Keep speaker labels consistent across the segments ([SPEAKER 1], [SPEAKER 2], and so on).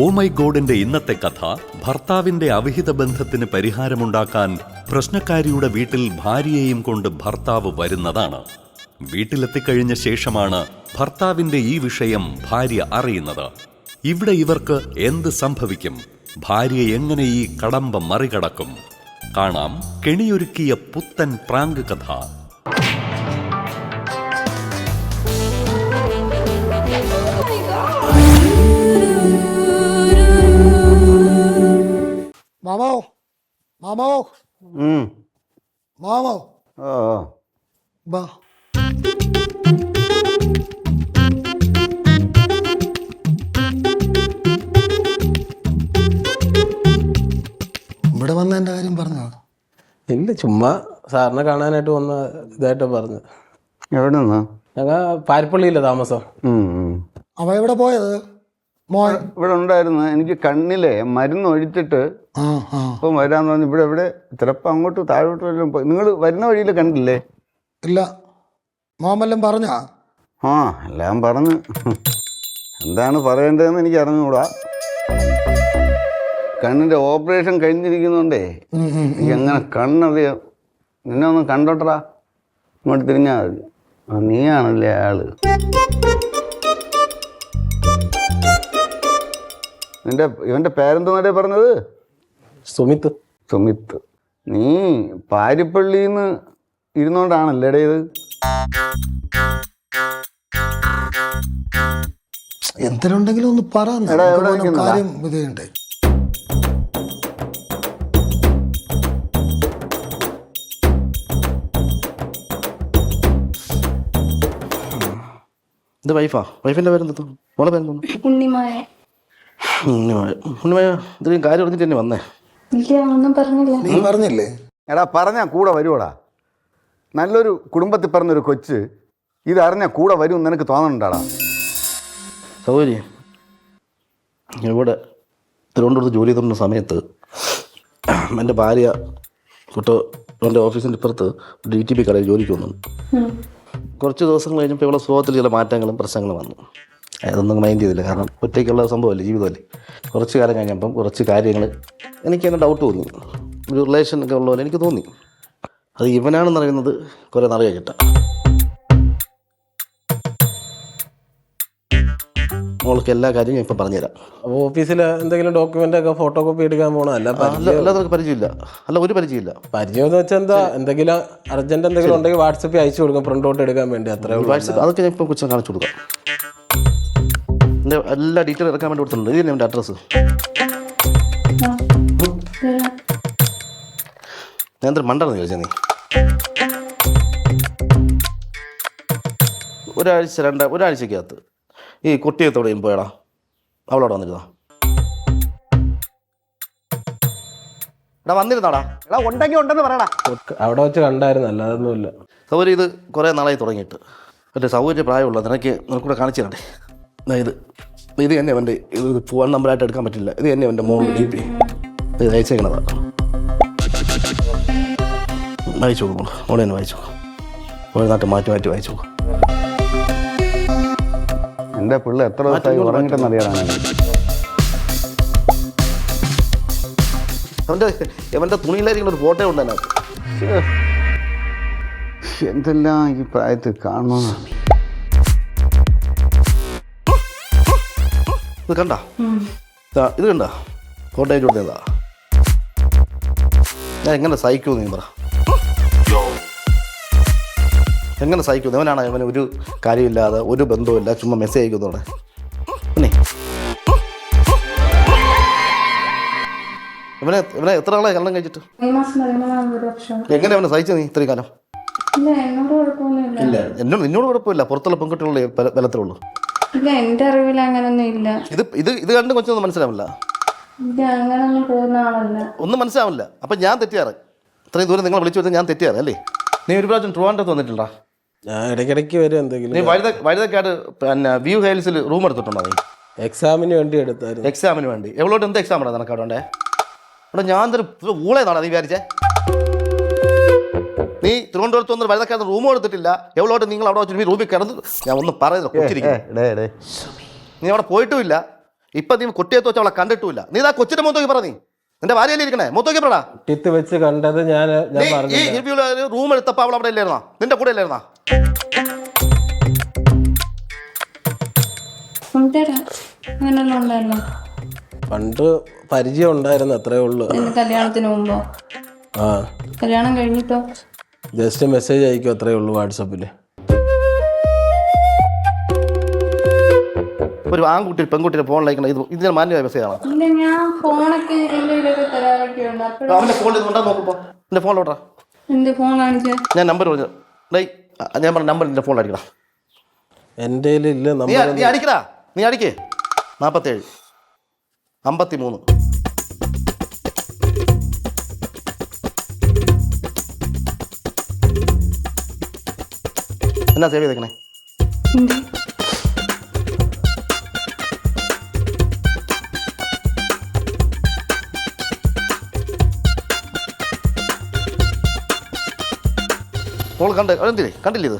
[SPEAKER 1] Oh my ഗോഡിന്റെ ഇന്നത്തെ കഥ ഭർത്താവിന്റെ അവിഹിത ബന്ധത്തിന് പരിഹാരമുണ്ടാക്കാൻ പ്രശ്നക്കാരിയുടെ വീട്ടിൽ ഭാര്യയെയും കൊണ്ട് ഭർത്താവ് വരുന്നതാണ്. വീട്ടിലെത്തിക്കഴിഞ്ഞ ശേഷമാണ് ഭർത്താവിന്റെ ഈ വിഷയം ഭാര്യ അറിയുന്നത്. ഇവിടെ ഇവർക്ക് എന്ത് സംഭവിക്കും? ഭാര്യ എങ്ങനെ ഈ കടമ്പ മറികടക്കും? കാണാം കെണിയൊരുക്കിയ പുത്തൻ പ്രാങ്ക് കഥ.
[SPEAKER 2] മാമോ മാമോ മാമോ ബാ ഇവിടെ വന്ന എൻ്റെ കാര്യം പറഞ്ഞോ?
[SPEAKER 3] ഇല്ല, ചുമ്മാ സാറിനെ കാണാനായിട്ട് വന്ന ഇതായിട്ട് പറഞ്ഞു.
[SPEAKER 4] എവിടെ നിന്നാ?
[SPEAKER 3] ഞങ്ങൾ പാരിപ്പള്ളിയില്ല താമസം.
[SPEAKER 2] അവ എവിടെ പോയത്? മോൻ
[SPEAKER 4] ഇവിടെ ഉണ്ടായിരുന്നു. എനിക്ക് കണ്ണിലെ മരുന്ന് ഒഴിച്ചിട്ട് ഇപ്പം വരാന്ന് പറഞ്ഞു. ഇവിടെ എവിടെ ചിലപ്പോൾ അങ്ങോട്ട് താഴോട്ട് വല്ലതും പോയി. നിങ്ങൾ വരുന്ന വഴിയിൽ കണ്ടില്ലേ?
[SPEAKER 2] ഇല്ല. മോമെല്ലാം പറഞ്ഞാ?
[SPEAKER 4] ആ, എല്ലാം പറഞ്ഞു. എന്താണ് പറയേണ്ടതെന്ന് എനിക്ക് അറിഞ്ഞുകൂടാ. കണ്ണിൻ്റെ ഓപ്പറേഷൻ കഴിഞ്ഞിരിക്കുന്നുണ്ടേ എനിക്ക് എങ്ങനെ കണ്ണറിയാം. നിന്നെ ഒന്ന് കണ്ടോട്ടറാ, ഇങ്ങോട്ട് തിരിഞ്ഞാൽ മതി. ആ, നീയാണല്ലേ ആള്. ഇവന്റെ പേരെന്തോന്നല്ലേ പറഞ്ഞത്?
[SPEAKER 3] സുമിത്ത്.
[SPEAKER 4] സുമിത്ത്. നീ പാരിപ്പള്ളിന്ന് ഇരുന്നോണ്ടാണല്ലേ ഇത്?
[SPEAKER 2] എന്തിനുണ്ടെങ്കിലും ഒന്ന് പറ. കാര്യം ഇതേണ്ടേ.
[SPEAKER 5] ഇത് വൈഫാ? വൈഫിന്റെ പേരെന്തോ? മോളെ പേരെന്തോ?
[SPEAKER 6] ഉണ്ണിമായ.
[SPEAKER 5] ഇത്രയും കാര്യം പറഞ്ഞിട്ട് തന്നെ വന്നേ?
[SPEAKER 6] ഇല്ല, ഒന്നും പറഞ്ഞില്ല.
[SPEAKER 2] നീ പറഞ്ഞില്ലേ?
[SPEAKER 4] എടാ, പറഞ്ഞാൽ കൂടെ വരുവോടാ. നല്ലൊരു കുടുംബത്തിൽ പറഞ്ഞൊരു കൊച്ച് ഇതറിഞ്ഞാൽ കൂടെ വരും നിനക്ക് തോന്നണ്ടാടാ?
[SPEAKER 5] സൗകര്യം ഇവിടെ തിരുവനന്തപുരത്ത് ജോലി ചെയ്തിരുന്ന സമയത്ത് എൻ്റെ ഭാര്യ എൻ്റെ ഓഫീസിൻ്റെ ഇപ്പുറത്ത് DTP കടയിൽ ജോലിക്ക് വന്നു. കുറച്ച് ദിവസം കഴിഞ്ഞപ്പോൾ ഇവിടെ സ്വഭാവത്തിൽ ചില മാറ്റങ്ങളും പ്രശ്നങ്ങളും വന്നു. അതൊന്നും മൈൻഡ് ചെയ്തില്ല, കാരണം ഒറ്റയ്ക്കുള്ള സംഭവമല്ലേ, ജീവിതമല്ലേ. കുറച്ച് കാലം കഴിഞ്ഞപ്പം കുറച്ച് കാര്യങ്ങൾ എനിക്ക് തന്നെ ഡൗട്ട് തോന്നി. ഒരു റിലേഷനൊക്കെ ഉള്ള പോലെ എനിക്ക് തോന്നി. അത് ഇവനാണെന്ന് അറിയുന്നത് കുറേ നാൾ കഴിഞ്ഞിട്ടാണ്. മോൾക്ക് എല്ലാ കാര്യവും ഞാൻ ഇപ്പം പറഞ്ഞുതരാം.
[SPEAKER 3] അപ്പോൾ ഓഫീസിൽ എന്തെങ്കിലും ഡോക്യുമെന്റ് ഒക്കെ ഫോട്ടോ കോപ്പി എടുക്കാൻ പോകണം.
[SPEAKER 5] അല്ലാതെ പരിചയമില്ല. അല്ല, ഒരു പരിചയമില്ല.
[SPEAKER 3] പരിചയം എന്ന് വെച്ചാൽ എന്താ, എന്തെങ്കിലും അർജന്റ് എന്തെങ്കിലും ഉണ്ടെങ്കിൽ വാട്സപ്പിൽ അയച്ചു കൊടുക്കാം, പ്രിന്റ് ഔട്ട് എടുക്കാൻ വേണ്ടി. അത്രേ ഉള്ളൂ.
[SPEAKER 5] വാട്സപ്പ് അതൊക്കെ ഞാൻ ഇപ്പം കൊച്ചിനെ കാണിച്ചു കൊടുക്കാം. എൻ്റെ എല്ലാ ഡീറ്റെയിൽ ഇറക്കാൻ വേണ്ടി കൊടുത്തിട്ടുണ്ട്. ഇത് തന്നെ എൻ്റെ അഡ്രസ്സ്. ഞാൻ എന്തൊരു മണ്ടാണെന്ന് ചോദിച്ചാൽ നീ ഒരാഴ്ചക്കകത്ത് ഈ കുട്ടിയത്തോടെയും പോയടാ, അവളോടെ വന്നിരുന്നാ? എടാ, വന്നിരുന്നാടാ? എടാ, ഉണ്ടെങ്കിൽ ഉണ്ടെന്ന് പറയടാ.
[SPEAKER 3] അവിടെ വെച്ച് കണ്ടായിരുന്നു, അല്ലാതൊന്നുമില്ല.
[SPEAKER 5] സൗകര്യം ഇത് കുറേ നാളായി തുടങ്ങിയിട്ട്. മറ്റേ സൗകര്യ പ്രായമുള്ള നിനക്കൂടെ കാണിച്ചു തരണ്ടേ? ഇത് തന്നെ അവൻ്റെ ഇത് ഫോൺ നമ്പറായിട്ട് എടുക്കാൻ പറ്റില്ല. ഇത് തന്നെ അവൻ്റെ മോൾ DP ഇത് അയച്ചേക്കണതാണ്. വായിച്ചു നോക്കും മോളെ, തന്നെ വായിച്ചു ഓരോ നാട്ട് മാറ്റി വായിച്ചു.
[SPEAKER 4] എൻ്റെ പിള്ള എത്ര ദിവസമായി ഉറങ്ങിട്ടെന്നറിയാനാണ്.
[SPEAKER 5] അവൻ്റെ തുണിയിലായിരിക്കും ഒരു ഫോട്ടോ ഉണ്ട് അതിനകത്ത്.
[SPEAKER 4] എന്തെല്ലാം ഈ പ്രായത്തിൽ കാണണമെന്നാണ്.
[SPEAKER 5] ഇത് കണ്ട? ഇത് കണ്ട? ഫോട്ടോ അയച്ചു കൊടുത്തതാ. ഞാൻ എങ്ങനെ സഹിക്കുമോ നീ പറ? എങ്ങനെ സഹിക്കുന്നു? ഇവനാണ് ഇവന് ഒരു കാര്യമില്ലാതെ, ഒരു ബന്ധവുമില്ല, ചുമ്മാ മെസ്സേജ് അയക്കുന്നോടെ. പിന്നെ ഇവനെ എത്ര നാളെ കല്യാണം കഴിച്ചിട്ട്? എങ്ങനെ അവനെ സഹിച്ചു നീ ഇത്രയും കാലം? ഇല്ല, നിന്നോട് കുഴപ്പമില്ല, പുറത്തുള്ള പെൺകുട്ടികളുടെ ബലത്തിലുള്ളൂ.
[SPEAKER 6] എന്റെ അറിവിൽ അങ്ങനൊന്നും ഇല്ല.
[SPEAKER 5] ഇത് കണ്ടും കൊച്ചൊന്നും മനസ്സിലാവില്ല, ഒന്നും മനസ്സിലാവില്ല. അപ്പം ഞാൻ തെറ്റിയാറ്. ഇത്രയും ദൂരം നിങ്ങൾ വിളിച്ചു വെച്ചാൽ ഞാൻ തെറ്റിയാറ് അല്ലേ? നീ ഒരു പ്രാവശ്യം ട്രിവാൻഡ്രത്ത് വന്നിട്ടുണ്ടോ?
[SPEAKER 3] ഞാൻ ഇടയ്ക്കിടയ്ക്ക് വരും. എന്തെങ്കിലും
[SPEAKER 5] നീ വഴുതക്കാട് പിന്നെ വ്യൂ ഹൈൽസിൽ റൂം എടുത്തിട്ടുണ്ടോ? നീ
[SPEAKER 3] എക്സാമിന് വേണ്ടി എടുത്തായിരുന്നു.
[SPEAKER 5] എക്സാമിന് വേണ്ടി? എവളോട്ട് എന്ത് എക്സാം ആണ് നിനക്ക് അവിടെ ഉണ്ടേ? അവിടെ ഞാൻ ഊളേന്നാണോ നീ വിചാരിച്ചേ? നീ തിരുവനന്തപുരത്ത് വന്ന് വഴുതക്കാട് റൂം എടുത്തിട്ടില്ല. എവളോട്ട് നിങ്ങൾ അവിടെ വെച്ചിട്ട് റൂമിൽ കിടന്ന് ഞാൻ ഒന്നും പറയുന്നില്ല. കൊച്ചിരിക്കും. നീ അവിടെ പോയിട്ടുമില്ല.
[SPEAKER 7] ഇപ്പൊ നീ കുട്ടിയത്ത് വെച്ച് അവളെ കണ്ടിട്ടില്ല. നീ ഇതാ കൊച്ചിന്റെ മുഖത്തോക്കി പറ, നീ നിന്റെ ഭാര്യയല്ലേ ഇരിക്കണേ, മുഖത്തോക്കി പറടാ.
[SPEAKER 3] കുട്ടിയത്ത് വെച്ച് കണ്ടത് ഞാൻ
[SPEAKER 7] ഈ
[SPEAKER 3] പറഞ്ഞു.
[SPEAKER 7] റൂം എടുത്തപ്പോ അവൾ അവിടെ ഇല്ലായിരുന്നാ, നിന്റെ കൂടെ ഇല്ലായിരുന്നാ?
[SPEAKER 6] അങ്ങനെല്ലാം ഉണ്ടായിരുന്നോ?
[SPEAKER 3] പണ്ട് പരിചയം ഉണ്ടായിരുന്നു, അത്രേ ഉള്ളൂ.
[SPEAKER 6] എന്റെ കല്യാണത്തിന് മുമ്പോ?
[SPEAKER 3] ആ,
[SPEAKER 6] കല്യാണം കഴിഞ്ഞിട്ടോ?
[SPEAKER 3] ജസ്റ്റ് മെസ്സേജ് അയക്കും, അത്രേ ഉള്ളൂ വാട്സപ്പിൽ.
[SPEAKER 7] ഒരു ആൺകുട്ടി പെൺകുട്ടിയുടെ ഫോണിലേക്കണം, ഇതിന് മാന്യമായ മെസ്സേജാണ്.
[SPEAKER 6] ഇല്ല, ഞാൻ ഫോണൊക്കെ എന്റെ കയ്യിലൊക്കെ തരാറൊക്കെ ഉണ്ട്. അപ്പോഴും
[SPEAKER 7] അവന്റെ ഫോണിൽ ഉണ്ടാ നോക്കുമ്പോ എന്റെ ഫോണിലോട്ടാ
[SPEAKER 6] എന്ത് ഫോൺ കാണിച്ചേ?
[SPEAKER 7] ഞാൻ നമ്പർ പറഞ്ഞു. ഞാൻ പറഞ്ഞ നമ്പർ നിന്റെ ഫോണിൽ അടിക്കടാ.
[SPEAKER 3] എൻ്റെ ഇല്ല
[SPEAKER 7] നീ
[SPEAKER 3] നമ്പർ.
[SPEAKER 7] നീ അടിക്കടാ, നീ അടിക്കേ. 47 53 എന്നാ സേവ് ചെയ്തേക്കണേ?
[SPEAKER 6] എന്ത്?
[SPEAKER 7] മോള് എന്തില്ലേ കണ്ടില്ലേ ഇത്?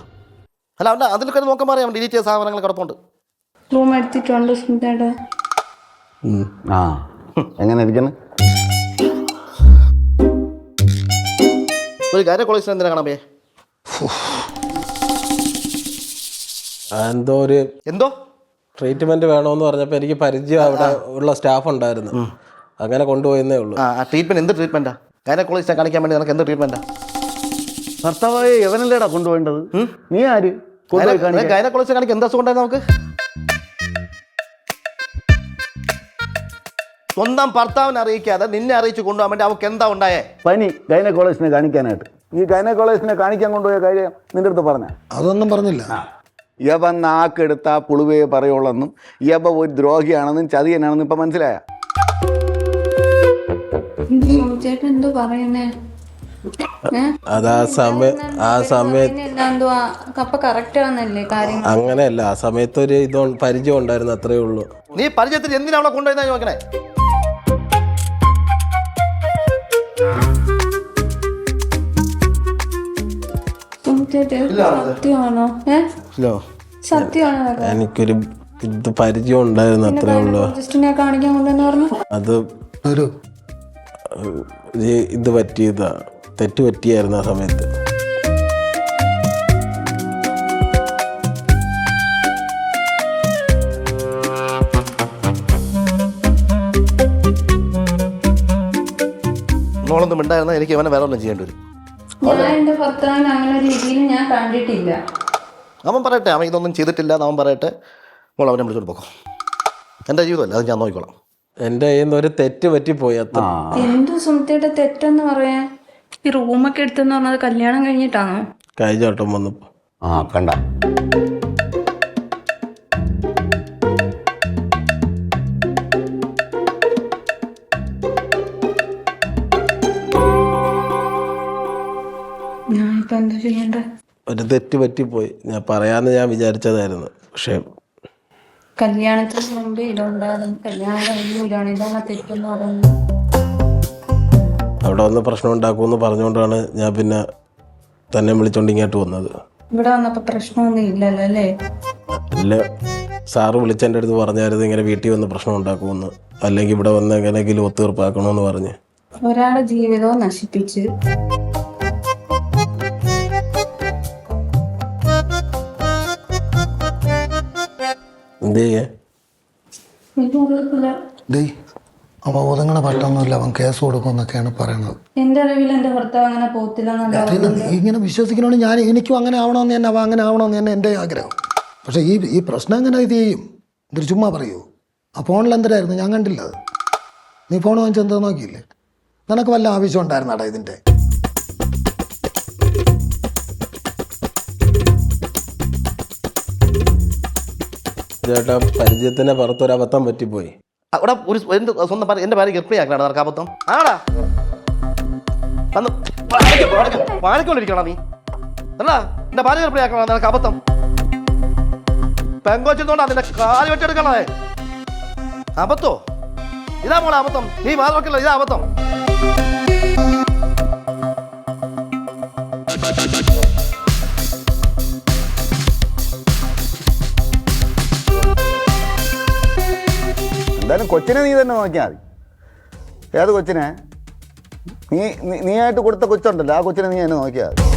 [SPEAKER 7] അല്ല അവൻ്റെ അതിലൊക്കെ നോക്കാൻ പറയാം, ഡിലീറ്റ് ചെയ്ത സാധനങ്ങൾ കിടപ്പുണ്ട്.
[SPEAKER 6] റൂം എടുത്തിട്ടുണ്ട് സുന്ദരേട്ടാ.
[SPEAKER 4] ആ എങ്ങനെ ഇരിക്കുന്നു?
[SPEAKER 7] ഒരു കാര്യം കോളേജിൽ എന്തിനാ കാണാൻ പോയേ?
[SPEAKER 3] എന്തോ ഒരു
[SPEAKER 7] എന്തോ
[SPEAKER 3] ട്രീറ്റ്മെന്റ് വേണമെന്ന് പറഞ്ഞപ്പോൾ എനിക്ക് പരിചയം അവിടെ ഉള്ള സ്റ്റാഫ് ഉണ്ടായിരുന്നു, അങ്ങനെ കൊണ്ടുപോയെന്നേ ഉള്ളൂ.
[SPEAKER 7] ആ ട്രീറ്റ്മെന്റ് എന്ത് ട്രീറ്റ്മെന്റാ? കാര്യം കോളേജിൽ കാണിക്കാൻ വേണ്ടി നിനക്ക് എന്ത് ട്രീറ്റ്മെന്റാ?
[SPEAKER 4] ഭർത്താവായ എവനല്ലേടാ കൊണ്ടുപോകേണ്ടത്? നീ ആര്
[SPEAKER 7] ഗൈന കോളേജിൽ കാണിക്കാൻ എന്താ അസുഖം ഉണ്ടായിരുന്നു നമുക്ക്? സ്വന്തം ഭർത്താവിനെ അറിയിക്കാതെ നിന്നെ അറിയിച്ച് കൊണ്ടുപോകാൻ വേണ്ടി അവർക്ക് എന്താ ഉണ്ടായേ?
[SPEAKER 4] പനി ഗൈനക്കോളജിസ്റ്റിനെ കാണിക്കാനായിട്ട്. ഈ ഗൈനക്കോളജിസ്റ്റിനെ കാണിക്കാൻ കൊണ്ടുപോയ കാര്യം നിന്റെ അടുത്ത് പറഞ്ഞ?
[SPEAKER 2] അതൊന്നും പറഞ്ഞില്ല.
[SPEAKER 4] യവൻ നാക്കെടുത്ത പുളുവയെ പറയുള്ളെന്നും യവ ഒരു ദ്രോഹിയാണെന്നും ചതിയനാണെന്നും ഇപ്പൊ മനസ്സിലായ?
[SPEAKER 6] ചേട്ടൻ എന്തോ പറയുന്നേ?
[SPEAKER 3] അത് ആ സമയത്ത്
[SPEAKER 6] എന്തോ അപ്പൊ കറക്റ്റ് ആണെന്നല്ലേ കാര്യങ്ങൾ?
[SPEAKER 3] അങ്ങനെയല്ല, ആ സമയത്ത് ഒരു പരിചയം ഉണ്ടായിരുന്നു, അത്രേ ഉള്ളൂ.
[SPEAKER 7] നീ പരിചയത്തിൽ എന്തിനാ അവളെ കൊണ്ടുപോയെന്നാ ചോദിക്കണേ?
[SPEAKER 6] സത്യമാണോ? സത്യമാണോ?
[SPEAKER 3] എനിക്കൊരു ഇത് പരിചയം ഉണ്ടായിരുന്നു, അത്രേ ഉള്ളൂ.
[SPEAKER 6] കാണിക്കാൻ കൊണ്ടെന്ന് പറഞ്ഞു.
[SPEAKER 3] അത്
[SPEAKER 2] ഒരു
[SPEAKER 3] ഇത് പറ്റിയതാ, തെറ്റ് പറ്റിയായിരുന്നു ആ സമയത്ത്.
[SPEAKER 7] മോളൊന്നും ഉണ്ടായിരുന്ന എനിക്ക് അവനെ വേറെ ഒന്നും ചെയ്യേണ്ടി വരും.
[SPEAKER 6] ഞാൻ എന്റെ ഭർത്താവിന് അങ്ങനെ ഒരു രീതിയിൽ ഞാൻ കണ്ടിട്ടില്ല.
[SPEAKER 7] അവൻ പറയട്ടെ, അവൻ ഇതൊന്നും ചെയ്തിട്ടില്ല അവൻ പറയട്ടെ. മോൾ അവനെ വിളിച്ചോട്ട് പോക്കോ, എൻ്റെ ജീവിതമല്ല, അത് ഞാൻ നോക്കിക്കോളാം.
[SPEAKER 3] എൻ്റെ കയ്യിൽ നിന്ന് ഒരു തെറ്റ് പറ്റിപ്പോയി.
[SPEAKER 6] എന്തു സുമത്തിയുടെ തെറ്റെന്ന് പറയാൻ? ഈ റൂമൊക്കെ എടുത്തെന്ന് പറഞ്ഞത് കല്യാണം കഴിഞ്ഞിട്ടാണോ?
[SPEAKER 3] കൈചാട്ടം വന്നപ്പോ.
[SPEAKER 4] കണ്ട
[SPEAKER 6] ഞാനിപ്പോ എന്താ ചെയ്യണ്ടേ?
[SPEAKER 3] ഒരു തെറ്റ് പറ്റിപ്പോയി. ഞാൻ പറയാന്ന് ഞാൻ വിചാരിച്ചതായിരുന്നു, പക്ഷെ
[SPEAKER 6] കല്യാണത്തിന് മുമ്പ് ഇതുണ്ടായിരുന്നു. കല്യാണം കഴിഞ്ഞിട്ടാണ് ഇതാണ് തെറ്റെന്ന് പറയുന്നത്.
[SPEAKER 3] അവിടെ വന്ന് പ്രശ്നം ഉണ്ടാക്കുമെന്ന് പറഞ്ഞുകൊണ്ടാണ് ഞാൻ പിന്നെ തന്നെ വിളിച്ചോണ്ട് ഇങ്ങോട്ട് വന്നത്.
[SPEAKER 6] ഇവിടെ വന്നപ്പോ പ്രശ്നമൊന്നും ഇല്ലല്ലോ അല്ലേ?
[SPEAKER 3] അല്ല, സാറ് വിളിച്ചെൻ്റെ അടുത്ത് പറഞ്ഞായിരുന്നു ഇങ്ങനെ വീട്ടിൽ വന്ന് പ്രശ്നം ഉണ്ടാക്കുമെന്ന്, അല്ലെങ്കിൽ ഇവിടെ വന്ന് എങ്ങനെയെങ്കിലും ഒത്തുതീർപ്പാക്കണമെന്ന് പറഞ്ഞ്.
[SPEAKER 6] ഒരാളുടെ ജീവിതവും നശിപ്പിച്ച്
[SPEAKER 3] എന്ത് ചെയ്യേ?
[SPEAKER 2] അവ ഒതുങ്ങണ പറ്റൊന്നുമില്ല, അവൻ കേസ് കൊടുക്കുമെന്നൊക്കെയാണ് പറയണത്.
[SPEAKER 6] എന്റെ അറിവിൽ എന്റെ ഭർത്താവ് അങ്ങനെ പോത്തില്ല.
[SPEAKER 2] ഇങ്ങനെ വിശ്വസിക്കണമെങ്കിൽ എനിക്കും അങ്ങനെ ആവണമെന്ന് തന്നെ, അവ അങ്ങനെ ആവണമെന്ന് തന്നെ എൻ്റെ ആഗ്രഹം. പക്ഷേ ഈ പ്രശ്നം എങ്ങനെ ഇത് ചെയ്യും? ഇതൊരു ചുമ്മാ പറയൂ. ആ ഫോണിൽ എന്തരായിരുന്നു? ഞാൻ കണ്ടില്ല അത്. നീ ഫോൺ വാങ്ങിച്ചെന്തോ നോക്കിയില്ലേ? നിനക്ക് വല്ല ആവശ്യം ഉണ്ടായിരുന്നാടാ ഇതിൻ്റെ?
[SPEAKER 3] ചേട്ടാ, പരിചയത്തിന്റെ പുറത്തൊരു അബദ്ധം പറ്റിപ്പോയി.
[SPEAKER 7] അവിടെ ഒരു സ്വന്തം എൻ്റെ ഭാര്യ ഗർഭിണിയാക്കണ നടക്കാബദ്ധം ആടാ. വന്ന് വാണിക്കൊണ്ടിരിക്കണ നീ അല്ല, എൻ്റെ ഭാര്യ ഗർഭിണിയാക്കണ നിനക്ക് അബദ്ധം. പെങ്കോച്ചിരുന്നോണ്ടാ നിന്റെ കാല് വെട്ടിയെടുക്കണേ. അബദ്ധോ? ഇതാ മോളെ അബദ്ധം. നീ വാദമൊക്കെയല്ലോ, ഇതാ അബദ്ധം.
[SPEAKER 4] എന്തായാലും കൊച്ചിനെ നീ തന്നെ നോക്കിയാൽ മതി. ഏത് കൊച്ചിനെ? നീയായിട്ട് കൊടുത്ത കൊച്ചുണ്ടല്ലോ, ആ കൊച്ചിനെ നീ തന്നെ നോക്കിയാൽ മതി.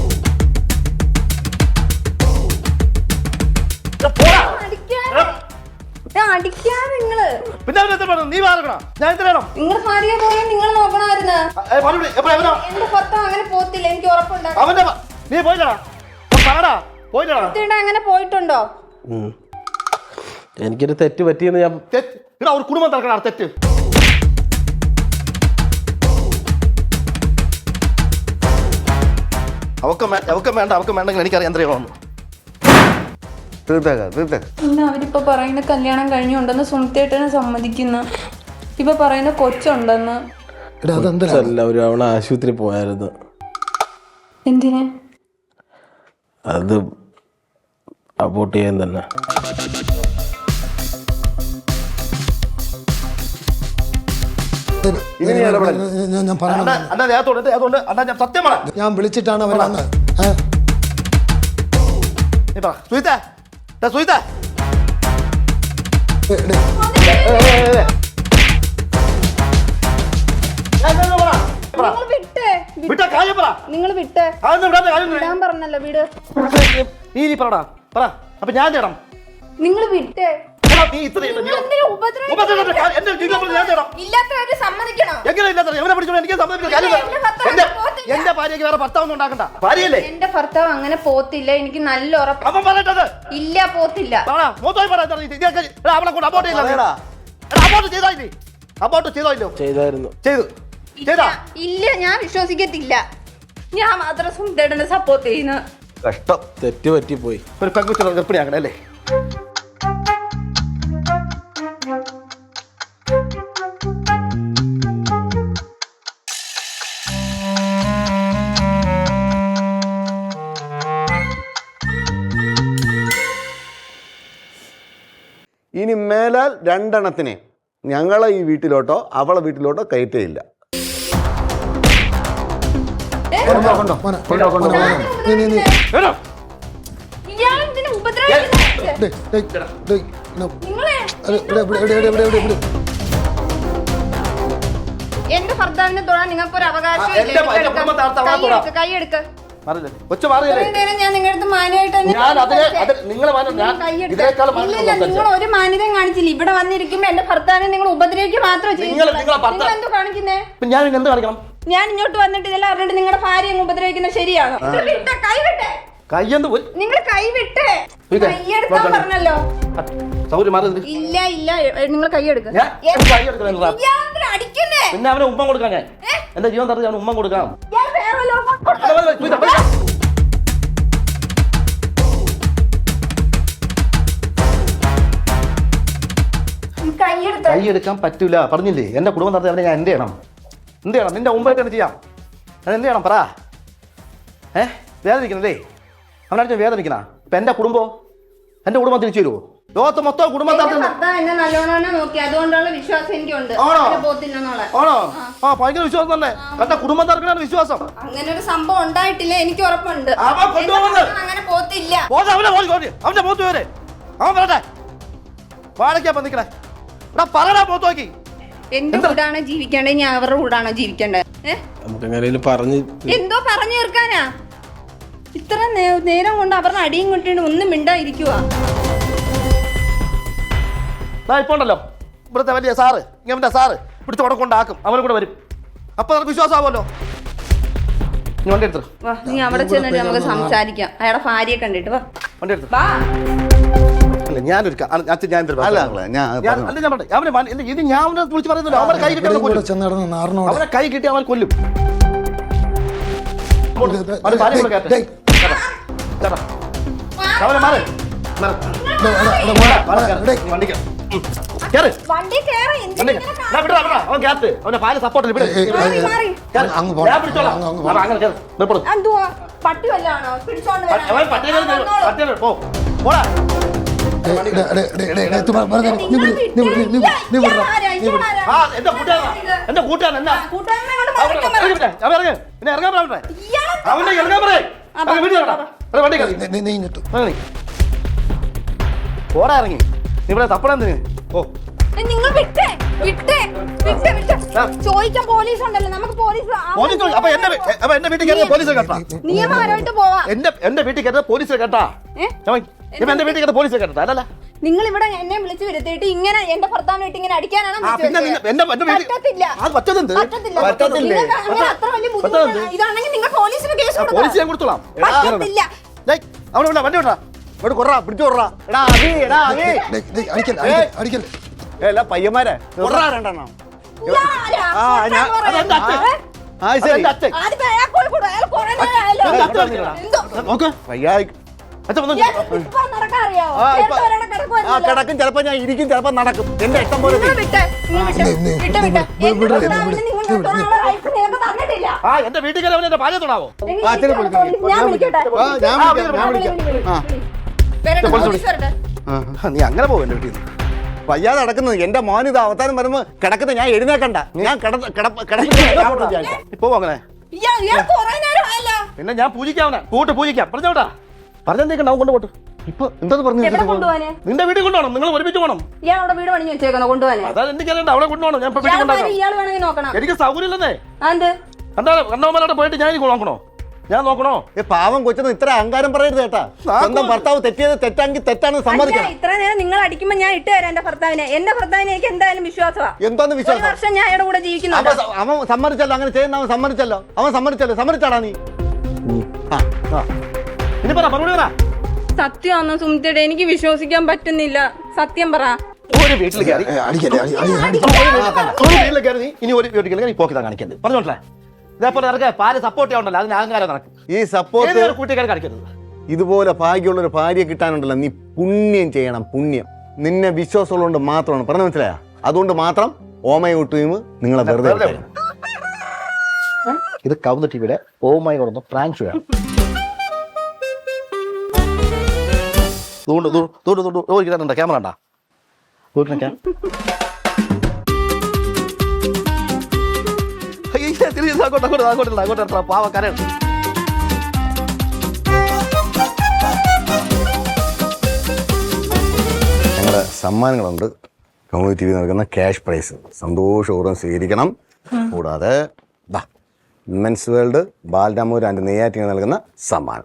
[SPEAKER 6] അടിക്കാ നിങ്ങള്.
[SPEAKER 7] പിന്നെ നീ മാറണം, ഞാൻ എന്തിനാണോ?
[SPEAKER 6] നിങ്ങൾ ഭാര്യ പോയാൽ നിങ്ങൾ നോക്കണമായിരുന്നു. എന്റെ ഭർത്താവ് അങ്ങനെ പോത്തില്ല, എനിക്ക് ഉറപ്പുണ്ടാകും.
[SPEAKER 7] അവന്റെ നീ പോയില്ലടാ, പോയില്ലടാ.
[SPEAKER 6] അങ്ങനെ പോയിട്ടുണ്ടോ?
[SPEAKER 3] എനിക്കൊരു തെറ്റ് പറ്റിയെന്ന് ഞാൻ
[SPEAKER 7] ഇവിടെ ഒരു കുടുംബം തറക്കണം തെറ്റ്. അവക്കും വേണ്ട, അവക്കും വേണ്ടെങ്കിൽ എനിക്കറിയാം എന്തിനാണെന്ന്.
[SPEAKER 4] തീർത്തേക്കാം.
[SPEAKER 6] പിന്നെ അവരിപ്പോ പറയുന്ന കല്യാണം കഴിഞ്ഞുണ്ടെന്ന് സുമിത്തേട്ടനെ സമ്മതിക്കുന്നു. ഇപ്പൊ പറയുന്ന കൊച്ചുണ്ടെന്ന്.
[SPEAKER 3] ഒരു അവണ ആശുപത്രി പോയായിരുന്നു.
[SPEAKER 6] എന്തിന്?
[SPEAKER 3] അത് അബോട്ട് ചെയ്യാൻ തന്നെ.
[SPEAKER 2] ഞാൻ പറഞ്ഞു,
[SPEAKER 7] സത്യമാണ്.
[SPEAKER 2] ഞാൻ വിളിച്ചിട്ടാണ് അവർ വന്നത്.
[SPEAKER 6] നിങ്ങൾ വിട്ടേ. ഞാൻ പറഞ്ഞല്ലോ വീട്.
[SPEAKER 7] നീ പറടാ, പറ. അപ്പൊ ഞാൻ ചെയ്യണം.
[SPEAKER 6] നിങ്ങൾ വിട്ടേ.
[SPEAKER 7] എന്റെ ഭാര്യക്ക് വേറെ ഭർത്താവൊന്നും ഉണ്ടാക്കണ്ട. ഭാര്യയല്ലേ
[SPEAKER 6] എന്റെ ഭർത്താവ് അങ്ങനെ പോത്തില്ല, എനിക്ക് നല്ല ഉറപ്പ്.
[SPEAKER 7] അവൻ പറയട്ടത്.
[SPEAKER 6] ഇല്ല, പോത്തില്ല.
[SPEAKER 7] അബോട്ട് ചെയ്തോ?
[SPEAKER 3] ചെയ്തായിരുന്നു.
[SPEAKER 6] ഇല്ല, ഞാൻ വിശ്വസിക്കത്തില്ല. ഞാൻ മാത്രം സുന്ദരനെ സപ്പോർട്ട് ചെയ്യുന്നു.
[SPEAKER 4] കഷ്ടം.
[SPEAKER 3] തെറ്റ് പറ്റിപ്പോയി.
[SPEAKER 7] ഒരു പെൺകുട്ടികളെ ഗർഭിണിയാക്കണേ അല്ലേ?
[SPEAKER 4] ഇനി മേലാൽ രണ്ടെണ്ണത്തിനെ ഞങ്ങളെ ഈ വീട്ടിലോട്ടോ അവളെ വീട്ടിലോട്ടോ കയറ്റയില്ല.
[SPEAKER 6] എന്റെ ഭർത്താവിനെ തൊടാൻ നിങ്ങൾക്ക് ഒരു അവകാശം കൈയെടുക്ക. ഞാൻ നിങ്ങളുടെ മാന്യമായിട്ട് നിങ്ങൾ ഒരു മാന്യതയും കാണിച്ചില്ല. ഇവിടെ വന്നിരിക്കുമ്പോ എന്റെ ഭർത്താവിനെ നിങ്ങൾ ഉപദ്രവിക്കുക മാത്രമേ ചെയ്തു. കാണിക്കുന്നേ ഞാൻ ഇങ്ങോട്ട് വന്നിട്ട് ഇതെല്ലാം അറിഞ്ഞിട്ട് നിങ്ങളുടെ ഭാര്യ ഉപദ്രവിക്കുന്നത് ശരിയാണോ? നിങ്ങൾ കൈവിട്ടേ. കൈയെടുക്കാൻ പറഞ്ഞല്ലോ. ഇല്ല ഇല്ല, നിങ്ങൾ കൈയെടുക്ക. അടിക്കുന്നേ.
[SPEAKER 7] പിന്നെ അവനെ ഉമ്മ കൊടുക്കാം. ഞാൻ എന്റെ ജീവൻ തറച്ച് അവന് ഉമ്മ കൊടുക്കാം. കൈയെടുക്കാൻ പറ്റൂല പറഞ്ഞില്ലേ. എന്റെ കുടുംബം തറച്ച് അവനെ ഞാൻ എന്ത് ചെയ്യണം? നിന്റെ മുമ്പായിട്ട് തന്നെ ചെയ്യാം. ഞാൻ എന്ത് ചെയ്യണം പറ. വേദനിക്കുന്നല്ലേ? അവനടിച്ച വേദനിക്കണ. ഇപ്പൊ എന്റെ കുടുംബം തിരിച്ചു വരുമോ? ലോകത്ത് മൊത്തം കുടുംബം
[SPEAKER 6] നോക്കി, അതുകൊണ്ടുള്ള വിശ്വാസം എനിക്കുണ്ട്.
[SPEAKER 7] ആണോ? ആ ഭയങ്കര വിശ്വാസം തന്നെ. എന്റെ കുടുംബം തറക്കണ വിശ്വാസം.
[SPEAKER 6] അങ്ങനെ ഒരു സംഭവം ഉണ്ടായിട്ടില്ല, എനിക്ക് ഉറപ്പുണ്ട്. അങ്ങനെ പോത്തില്ല.
[SPEAKER 7] അവന്റെ പോത്ത് വരെ അവൻ പറട്ടെ. വാഴക്കാ നിക്കണേ. പറടാ പോത്ത് നോക്കി.
[SPEAKER 6] എന്റെ കൂടാണോ ജീവിക്കേണ്ടത്, ഞാൻ അവരുടെ കൂടാണോ ജീവിക്കേണ്ടത്? എന്തോ പറഞ്ഞു തീർക്കാനാ? ഇത്ര നേരം കൊണ്ട് അവരുടെ അടിയും കിട്ടിയിട്ട് ഒന്നും മിണ്ടായിരിക്കുക.
[SPEAKER 7] ഇപ്പൊ ഉണ്ടല്ലോ ഇവിടുത്തെ വലിയ സാറ്, ഇങ്ങനെ സാറ് പിടിച്ച് ഉടക്കൊണ്ടാക്കും. അവനും കൂടെ വരും. അപ്പൊ നമുക്ക് വിശ്വാസമാവുമല്ലോ. വണ്ടി എടുത്തു.
[SPEAKER 6] നീ അവിടെ ചെന്നിട്ട് നമുക്ക് സംസാരിക്കാം. അയാളെ ഭാര്യയെ കണ്ടിട്ട് വാ.
[SPEAKER 7] വണ്ടി എടുത്തു.
[SPEAKER 4] അല്ല
[SPEAKER 7] ഞാൻ
[SPEAKER 4] ഇത് ഞാൻ അവനെ വിളിച്ച് പറയുന്നില്ല. അവനെ കൈ കിട്ടി
[SPEAKER 7] അവനെ കൈ കിട്ടി അവൻ കൊല്ലും. അവനെ മാറി അവന്റെ ഭാര്യ സപ്പോർട്ട്
[SPEAKER 6] പട്ടി വല്ലാണോ പിടിച്ചോണ്ട്
[SPEAKER 7] പോടാ. എന്റെ കൂട്ടുകാരൻ എന്നാ പിന്നെ ഇറങ്ങാൻ പറയട്ടെ. അവന്റെ ഇറങ്ങാൻ പറയേ. പോടാ ഇറങ്ങി. നീ ഇവിടെ തപ്പണം എന്തിന്? ഓ
[SPEAKER 6] നിങ്ങൾ വിട്ടേ. വിട്ടേ, വിട്ടേ, വിട്ടേ. ചോദിക്കാൻ പോലീസ് ഉണ്ടല്ലോ, നമുക്ക് പോലീസ്
[SPEAKER 7] അപ്പൊ എന്റെ വീട്ടിൽ കയറിയ പോലീസ് കേട്ടാ?
[SPEAKER 6] നിയമപരമായിട്ട് പോവാ.
[SPEAKER 7] എന്റെ വീട്ടിൽ കയറിയ പോലീസ് കേട്ടാ? എന്റെ വീട്ടിൽ കയറിയ പോലീസ് കേട്ടാ? അല്ലല്ല,
[SPEAKER 6] നിങ്ങൾ ഇവിടെ എന്നെ വിളിച്ചു വരുത്തിയിട്ട് ഇങ്ങനെ എന്റെ ഭർത്താവിനായിട്ട് ഇങ്ങനെ അടിക്കാനാണോ
[SPEAKER 7] പിന്നെ
[SPEAKER 6] പറ്റത്തില്ല.
[SPEAKER 7] പറ്റത്തുണ്ട്.
[SPEAKER 6] പറ്റത്തില്ല. നിങ്ങൾക്ക് അങ്ങനെ അത്ര വലിയ ബുദ്ധിമുട്ടാണ്. ഇതാണെങ്കിൽ നിങ്ങൾ പോലീസിന് കേസ് കൊടുക്കാം.
[SPEAKER 7] പോലീസ് ഞാൻ കൊടുത്തോളാം.
[SPEAKER 6] പറ്റത്തില്ല.
[SPEAKER 7] അവിടെ വിടാ, വണ്ടി വിടാ, ഇവിടെ കൊറ പിടിച്ചു കൊറ. എടാ അഭി, എടാ അഭി,
[SPEAKER 2] അടിക്കൽ
[SPEAKER 4] എല്ലാ പയ്യന്മാരെ രണ്ടെണ്ണം.
[SPEAKER 6] ഇതാരാ?
[SPEAKER 7] ആ, ഞാൻ- അതെന്റെ അച്ഛൻ.
[SPEAKER 4] ആ ശരി.
[SPEAKER 7] അതെന്റെ അച്ഛൻ.
[SPEAKER 6] അതിപ്പോ അയാൾ പോയി കൊടു. അയാൾ കുറേ നേരം ആയല്ലോ. എന്തോ?
[SPEAKER 7] നോക്ക്,
[SPEAKER 4] വയ്യായി
[SPEAKER 7] അച്ഛൻ വന്നു.
[SPEAKER 6] ഇപ്പൊ നടക്കാൻ അറിയാവോ?
[SPEAKER 4] ആ, ഇപ്പൊ-
[SPEAKER 6] നേരത്തെ ഒരെണ്ണം കിടക്കുമായിരുന്നല്ലോ.
[SPEAKER 4] കിടക്കും, ചിലപ്പോ ഞാൻ ഇരിക്കും, ചിലപ്പോ നടക്കും. എന്റെ ഇഷ്ടം പോലെ
[SPEAKER 6] നിങ്ങൾ വിട്ടേ, നിങ്ങൾ വിട്ടേ, വിട്ടേ, വിട്ടേ. എന്റെ ഭർത്താവിന് നിങ്ങൾ തൊടാനുള്ള റൈറ്റ്സ് നിങ്ങൾക്ക് തന്നിട്ടില്ല.
[SPEAKER 7] ആ, എന്റെ വീട്ടിൽ കയറി അവൻ എന്റെ ഭാര്യ തൊടാവോ?
[SPEAKER 6] എങ്കിൽ
[SPEAKER 4] ആ, ശരി,
[SPEAKER 6] ഇരിക്കുന്ന
[SPEAKER 4] വിളിക്കാം.
[SPEAKER 6] പോലീസ് ഞാൻ വിളിക്കട്ടെ.
[SPEAKER 4] ഞാൻ വിളിക്കാം.
[SPEAKER 6] വരട്ടെ, പോലീസ് വരട്ടെ.
[SPEAKER 7] നീ അങ്ങനെ പോകും എന്റെ വീട്ടിൽ നിന്ന്.
[SPEAKER 4] വയ്യാതെ നടക്കുന്നത് എന്റെ മോൻ ഇത് അവതാരം വരുമ്പോ കിടക്കുന്നത് ഞാൻ എഴുന്നേക്കണ്ട. ഞാൻ
[SPEAKER 7] ഇപ്പോ അങ്ങനെ
[SPEAKER 6] ഇയാൾ കുറേ നേരം ആയല്ലോ.
[SPEAKER 7] പിന്നെ ഞാൻ പൂജിക്കാവനെ കൂട്ട് പൂജിക്കാം. പറഞ്ഞോട്ടാ, പറഞ്ഞെന്തേക്കണ്ട, അവൻ കൊണ്ടുപോട്ട്.
[SPEAKER 4] ഇപ്പൊ എന്താ പറഞ്ഞു?
[SPEAKER 6] എവിടെ കൊണ്ടുപോവാന്?
[SPEAKER 7] നിന്റെ വീട്ടിൽ കൊണ്ടുപോകണം, നിങ്ങൾ ഒരുമിച്ച് പോകണം.
[SPEAKER 6] ഇയാൾ അവിടെ വീട് പണിഞ്ഞ് വെച്ചേക്കണോ കൊണ്ടുപോവാന്?
[SPEAKER 7] അതാണ് എനിക്കറിയണ്ട, അവിടെ കൊണ്ടുപോകണം. ഞാൻ ഇപ്പൊ വീട്ടിൽ കൊണ്ടുപോകാം.
[SPEAKER 6] ഇയാൾ വേണമെങ്കിൽ നോക്കണം.
[SPEAKER 7] എനിക്ക് സൗകര്യം ഇല്ലെന്നേ.
[SPEAKER 6] എന്ത്
[SPEAKER 7] കണ്ണവന്മാരോടെ പോയിട്ട് ഞാൻ എനിക്ക് നോക്കണോ? ഞാൻ നോക്കണോ?
[SPEAKER 4] പാവം കൊച്ചൊന്നും ഇത്ര അഹങ്കാരം പറയരുത് കേട്ടാ. സ്വന്തം ഭർത്താവ് തെറ്റിയത് തെറ്റാണെങ്കിൽ തെറ്റാണെന്ന് സമ്മതിക്കണം.
[SPEAKER 6] ഇത്ര നേരം നിങ്ങൾ അടിക്കുമ്പോ ഞാൻ ഇട്ട് തരാം എന്റെ ഭർത്താവിനെ. എന്റെ ഭർത്താവിനെ എനിക്ക് എന്തായാലും വിശ്വാസമാ.
[SPEAKER 4] എന്താന്ന്
[SPEAKER 6] ഒരു
[SPEAKER 4] വിശ്വാസം?
[SPEAKER 6] വർഷം ഞാൻ അയാളുടെ കൂടെ ജീവിക്കുന്നുണ്ട്.
[SPEAKER 4] അവൻ സമ്മതിച്ചല്ലോ, അങ്ങനെ ചെയ്യുന്ന അവൻ സമ്മതിച്ചല്ലോ. അവൻ സമ്മതിച്ചല്ലോ. സമ്മതിച്ചാടാ നീ?
[SPEAKER 7] ഇനി പറ, മറുപടി പറ.
[SPEAKER 6] സത്യമാണോ സുമിത്തേടെ? എനിക്ക് വിശ്വസിക്കാൻ പറ്റുന്നില്ല. സത്യം പറ.
[SPEAKER 7] ഒരു വീട്ടിൽ കയറി
[SPEAKER 2] അടിക്കല്ലേ
[SPEAKER 7] ഒരു വീട്ടിൽ കയറി നീ ഇനി ഒരു വീട്ടിൽ കയറി പോക്കിതാ കാണിക്കരുത്. പറഞ്ഞോട്ടെ, ഇതേപോലെ നിനക്ക് പാല് സപ്പോർട്ട് ചെയ്യാണ്ടല്ലോ, അതിന് അഹങ്കാരം നടക്കും.
[SPEAKER 4] ഈ സപ്പോർട്ട്
[SPEAKER 7] കൂട്ടിക്കാരെ കാണിക്കരുത്.
[SPEAKER 4] ഇതുപോലെ ഭാഗ്യമുള്ളൊരു ഭാര്യയെ കിട്ടാനുണ്ടല്ലോ, നീ പുണ്യം ചെയ്യണം. പുണ്യം നിന്നെ വിശ്വാസമുള്ളതുകൊണ്ട് മാത്രമാണ്. പറഞ്ഞു മനസ്സിലായ? അതുകൊണ്ട് മാത്രം ഓമയൂട്ടും നിങ്ങളെ വെറുതെ വിട്ടേരും.
[SPEAKER 7] ഇത് കൗന്ന ടിവിയുടെ ഓമായി കൊടുന്ന പ്രാങ്ക് ഷോ ആണ്. ക്യാമറ ഉണ്ടാ അങ്ങോട്ട് പാവക്കാരാണ്.
[SPEAKER 4] ഞങ്ങളുടെ സമ്മാനങ്ങളുണ്ട്. കമ്മ്യൂണിറ്റി ടി വി നൽകുന്ന ക്യാഷ് പ്രൈസ് സന്തോഷപൂർവ്വം സ്വീകരിക്കണം. കൂടാതെ മെൻസ് വേൾഡ്, ബാലരാമൂർ ആൻഡ് നെയ്യാറ്റിന് നൽകുന്ന സമ്മാനം.